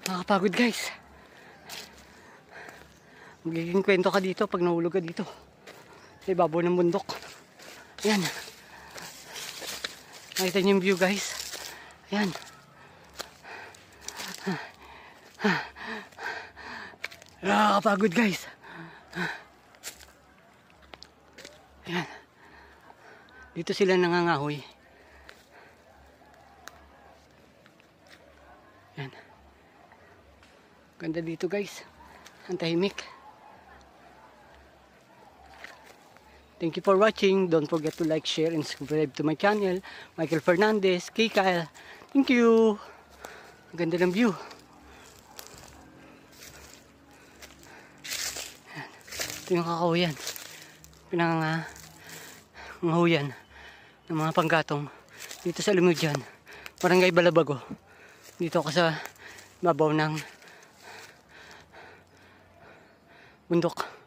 Nakakapagod guys. Magiging kwento ka dito pag nahulog ka dito sa ibabaw ng bundok. Ayan. Nakita niyo yung view guys. Ayan. Nakakapagod guys. Ayan. Dito sila nangangahoy. Ayan. Ganda dito guys. Ang tahimik. Thank you for watching. Don't forget to like, share, and subscribe to my channel. Michael Fernandez, Kay Kyle. Thank you. Ang ganda ng view. Ayan. Ito yung kakahuyan. Pinangangahuyan ng mga panggatong dito sa Lumudyan. Barangay Balabago. Dito ako sa babaw ng bundok.